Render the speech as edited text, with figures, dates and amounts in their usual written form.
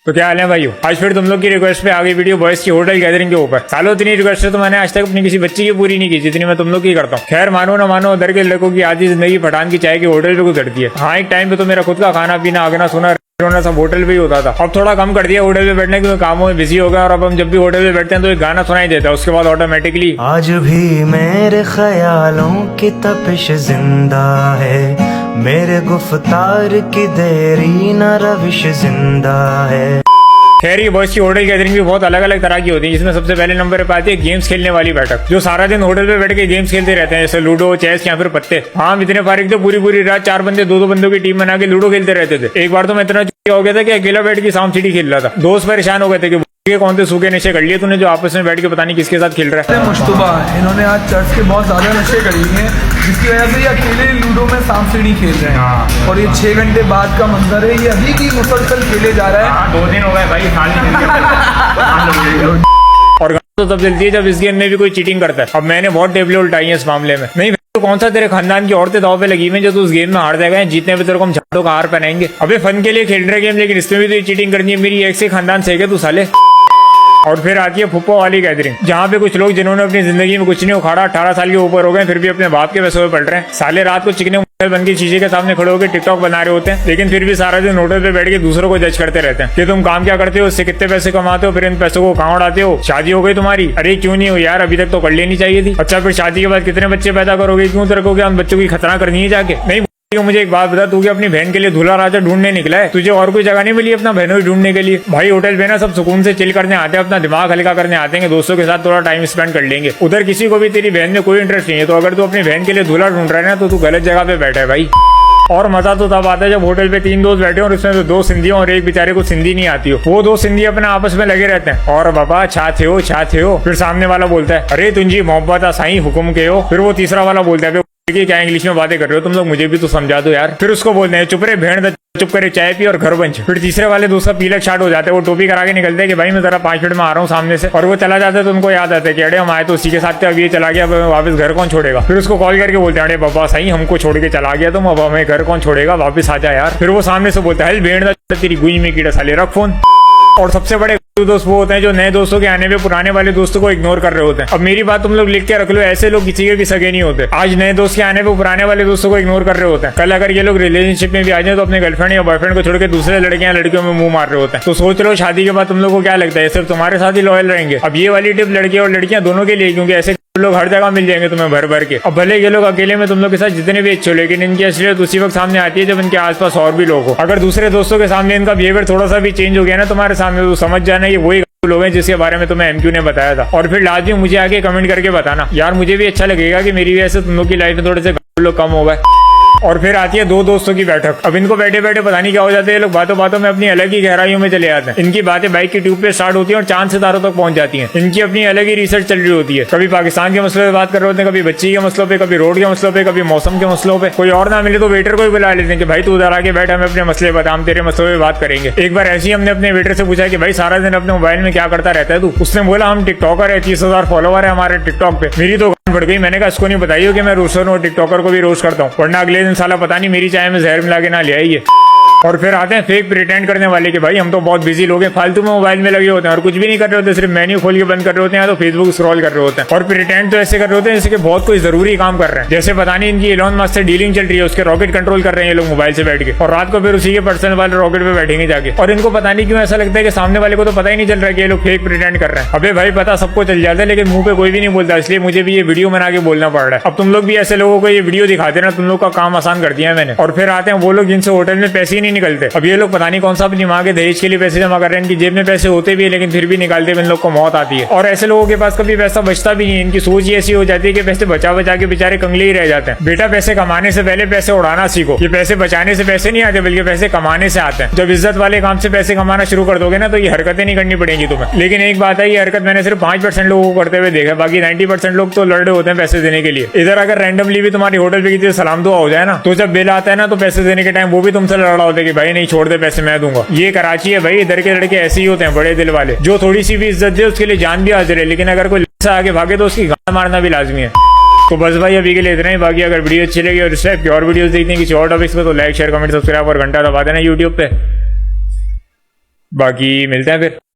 तो क्या हाल है भाइयों, आज फिर तुम लोग की रिक्वेस्ट पे आ गई वीडियो बॉयज की होटल गैदरिंग के ऊपर। सालों इतनी रिक्वेस्ट तो मैंने आज तक अपनी किसी बच्ची की पूरी नहीं की जितनी मैं तुम लोग की करता हूँ। खैर मानो ना मानो, उधर के लड़कों की आधी जिंदगी पठान की चाय के होटल पे गुजरती है। हाँ, एक टाइम पे तो मेरा खुद का खाना पीना आगना सोना सब होटल पे ही होता था। अब थोड़ा कम कर दिया होटल पे बैठने के, कामों में बिजी हो गया। और अब हम जब भी होटल पे बैठते हैं तो एक गाना सुनाई देता है, उसके बाद ऑटोमेटिकली आज भी मेरे ख्यालों की तपिश जिंदा है, मेरे गुफ्तार की देरी न रविश जिंदा है। खैर ये बॉयज की होटल गैदरिंग भी बहुत अलग अलग तरह की होती है, जिसमें सबसे पहले नंबर पे आती है गेम्स खेलने वाली बैठक, जो सारा दिन होटल पे बैठ के गेम्स खेलते रहते हैं, जैसे लूडो, चेस या फिर पत्ते। हाँ, इतने फारिग थे पूरी रात 4 बंदे 2-2 बंदों की टीम बना के लूडो खेलते रहते थे। एक बार तो मैं इतना हो गया था कि अकेला बैठ के सांप सीढ़ी खेल रहा था। दोस्त परेशान हो गए थे कि ये कौन से सूखे नशे कर लिए तूने जो आपस में बैठ के पता नहीं किसके साथ खेल रहा है। मुश्तबा इन्होंने आज चर्च के बहुत ज्यादा नशे कर लिए हैं, जिसकी वजह से ये अकेले लूडो में सांप सीढ़ी खेल रहे हैं। और ये 6 घंटे बाद का मंजर है, ये अभी भी मुसलसल खेले जा रहा है। 2 दिन हो गए भाई, और तो तब चलती है जब इस गेम में भी कोई चीटिंग करता है। अब मैंने बहुत टेबलें उल्टाई है इस मामले में। नहीं तो कौन सा तेरे खानदान की औरतें दाव पे लगी हुई हैं जो तू उस गेम में हार जाएगा, जीतने पे तेरे को हम झाड़ों का हार पहनाएंगे। अबे फन के लिए खेल रहे गेम, लेकिन इसमें भी तो चीटिंग करनी है। मेरी एक से खानदान से है तू साले। और फिर आती है फुप्पो वाली गैदरिंग, जहाँ पे कुछ लोग जिन्होंने अपनी जिंदगी में कुछ नहीं उखाड़ा, 18 साल के ऊपर हो गए, फिर भी अपने बाप के पैसों में पड़ रहे हैं। साले रात को चिकने बन के शीशे के सामने खड़े होकर टिकटॉक बना रहे होते हैं, लेकिन फिर भी सारा दिन होटल पे बैठ के दूसरों को जज करते रहते हैं कि तुम काम क्या करते हो, उससे कितने पैसे कमाते हो, फिर इन पैसों को कहाँ उड़ाते हो, शादी हो गई तुम्हारी, अरे क्यों नहीं हो यार, अभी तक तो कर लेनी चाहिए थी। अच्छा, फिर शादी के बाद कितने बच्चे पैदा करोगे, क्यों रखोगे, उन बच्चों की खतरा करनी है जाके। नहीं, मुझे एक बात बता, तू क्या अपनी बहन के लिए दूल्हा राजा ढूंढने निकला है? तुझे और कोई जगह नहीं मिली अपना बहनों ढूंढने के लिए? भाई होटल पे ना सब सुकून से चिल करने आते हैं, अपना दिमाग हल्का करने आते हैं, दोस्तों के साथ थोड़ा टाइम स्पेंड कर लेंगे। उधर किसी को भी तेरी बहन में कोई इंटरेस्ट नहीं है। तो अगर तू अपनी बहन के लिए दूल्हा ढूंढ रहा है ना, तो तू गलत जगह पे बैठा है भाई। और मजा तो तब आता है जब होटल पे 3 दोस्त बैठे हो और उसमें तो 2 सिंधियों और एक बेचारे को सिंधी नहीं आती हो। वो 2 सिंधी अपने आपस में लगे रहते हैं, और बाबा छाते हो। फिर सामने वाला बोलता है, अरे तुंजी मोहब्बत साईं हुक्म के हो। फिर वो तीसरा वाला बोलता है, क्या इंग्लिश में बातें कर रहे हो तुम लोग, मुझे भी तो समझा दो यार। फिर उसको बोलते हैं, चुप रे भेड़, चुप करे चाय पी और घर बंच। फिर तीसरे वाले दोस्त का पीलक स्टार्ट हो जाता है, वो टोपी करा के निकलते हैं कि भाई मैं जरा 5 मिनट में आ रहा हूँ सामने से। और वो चला जाता है तो उनको याद आता है कि अरे हम आए तो उसी के साथ थे, अब ये चला गया, वापस घर कौन छोड़ेगा। फिर उसको कॉल करके बोलते हैं, अरे बाबा सही हमको छोड़ के चला गया तुम, अब हमें घर कौन छोड़ेगा, वापस आ जा यार। फिर वो सामने से बोलता है, भेड़ तेरी गुई में कीड़ा साले, रख फोन। और सबसे बड़े दोस्त वो होते हैं जो नए दोस्तों के आने पे पुराने वाले दोस्तों को इग्नोर कर रहे होते हैं। अब मेरी बात तुम लोग लिख के रख लो, ऐसे लोग किसी के भी सगे नहीं होते। आज नए दोस्त के आने पे पुराने वाले दोस्तों को इग्नोर कर रहे होते हैं। कल अगर ये लोग रिलेशनशिप में भी आ जाए तो अपने गर्लफ्रेंड या बॉयफ्रेंड को छोड़ के दूसरे लड़के या लड़कियों में मुंह मार रहे होते हैं। तो सोच लो शादी के बाद तुम लोग को क्या लगता है, सिर्फ तुम्हारे साथ ही लॉयल रहेंगे? अब ये वाली टिप लड़के और लड़कियां दोनों के लिए, क्योंकि ऐसे लोग हर जगह मिल जाएंगे तुम्हें भर भर के। अब भले ये लोग अकेले में तुम लोग के साथ जितने भी अच्छे हो, लेकिन इनकी असलियत उसी वक्त सामने आती है जब इनके आसपास और भी लोग हो। अगर दूसरे दोस्तों के सामने इनका बिहेवियर थोड़ा सा भी चेंज हो गया ना तुम्हारे सामने, तो समझ जाना ये वही लोग हैं जिसके बारे में तुम्हें एमक्यू ने बताया था। और फिर लास्ट में मुझे आके कमेंट करके बताना यार, मुझे भी अच्छा लगेगा कि मेरी वजह से तुम लोग की लाइफ में थोड़े से लोग कम हो गए। और फिर आती है 2 दोस्तों की बैठक। अब इनको बैठे बैठे पता नहीं क्या हो जाता है, ये लोग बातों बातों में अपनी अलग ही गहराइयों में चले जाते हैं। इनकी बातें बाइक की ट्यूब पे स्टार्ट होती हैं और चांद सितारों तक पहुंच जाती हैं। इनकी अपनी अलग ही रिसर्च चल रही होती है। कभी पाकिस्तान के मसलों पे बात कर रहे होते हैं, कभी बच्ची के मसलों पे, कभी रोड के मसलों पे, कभी मौसम के मसलों पे। कोई और ना मिले तो वेटर को ही बुला लेते हैं कि भाई तू उधर आके बैठ, हमें अपने मसले बता, हम तेरे मसलों पे बात करेंगे। एक बार ऐसे ही हमने अपने वेटर से पूछा कि भाई सारा दिन अपने मोबाइल में क्या करता रहता है तू? उसने बोला हम टिकटॉकर है, 30,000 फॉलोवर है हमारे टिकटॉक पे। मेरी तो बढ़ गई। मैंने कहा इसको नहीं बताइए कि मैं रोस्टर हूँ, टिकटॉकर को भी रोस्ट करता हूँ, वरना अगले दिन साला पता नहीं मेरी चाय में जहर मिला के ना ले आइए। और फिर आते हैं फेक प्रिटेंड करने वाले कि भाई हम तो बहुत बिजी लोग हैं, फालतू में मोबाइल में लगे होते हैं और कुछ भी नहीं कर रहे होते, सिर्फ मेन्यू खोल के बंद कर रहे होते हैं या तो फेसबुक स्क्रॉल कर रहे होते हैं। और प्रिटेंड तो ऐसे कर रहे होते हैं जैसे कि बहुत कोई जरूरी काम कर रहे हैं, जैसे पता नहीं इनकी एलॉन मस्क से डीलिंग चल रही है, उसके रॉकेट कंट्रोल कर रहे हैं ये लोग मोबाइल से बैठ के, और रात को फिर उसी के पर्सनल वाले रॉकेट पे बैठेंगे जाके। और इनको पता नहीं क्यों ऐसा लगता है कि सामने वाले को तो पता ही नहीं चल रहा है कि ये लोग फेक प्रिटेंड कर रहे हैं। अबे भाई पता सबको चल जाता है, लेकिन मुंह पे कोई भी नहीं बोलता, इसलिए मुझे भी ये वीडियो बना के बोलना पड़ रहा है। अब तुम लोग भी ऐसे लोगों को ये वीडियो दिखाते ना, तुम लोग का काम आसान कर दिया है मैंने। और फिर आते हैं वो लोग जिनसे होटल में पैसे ही नहीं निकलते। अब ये लोग पता नहीं कौन सा अपनी माँ के दहेज के लिए पैसे जमा कर रहे हैं, इनकी जेब में पैसे होते भी है लेकिन फिर भी निकालते हुए इन लोग को मौत आती है। और ऐसे लोगों के पास कभी पैसा बचता भी नहीं है, इनकी सोच ही ऐसी हो जाती है कि पैसे बचा बचा के बेचारे कंगले ही रह जाते हैं। बेटा पैसे कमाने से पहले पैसे उड़ाना सीखो, ये पैसे बचाने से पैसे नहीं आते बल्कि पैसे कमाने से आते हैं। जब इज्जत वाले काम से पैसे कमाना शुरू कर दोगे ना तो ये हरकतें नहीं करनी पड़ेंगी तुम्हें। लेकिन एक बात है, ये हरकत मैंने सिर्फ 5% लोगों को करते हुए देखा, बाकी 90% लोग तो लड़े होते हैं पैसे देने के लिए। इधर अगर रैंडमली भी तुम्हारी होटल पे किसी सलाम दुआ हो जाए ना, तो जब बिल आता है ना तो पैसे देने के टाइम वो भी तुमसे लड़ रहा होता है कि भाई नहीं छोड़ दे पैसे मैं दूंगा। ये कराची है भाई, इधर के लड़के ऐसे ही होते हैं, बड़े दिल वाले, जो थोड़ी सी भी इज्जत दे उसके लिए जान भी हाजिर है, लेकिन अगर कोई आगे भागे तो उसकी गांड मारना भी लाजमी है। तो बस भाई अभी के लिए इतना ही। बाकी अगर वीडियो अच्छी लगी और इस टाइप की और वीडियोस देखने की किसी और टॉपिक्स पे तो लाइक शेयर कमेंट सब्सक्राइब और घंटा दबा देना यूट्यूब पे। बाकी मिलते हैं फिर।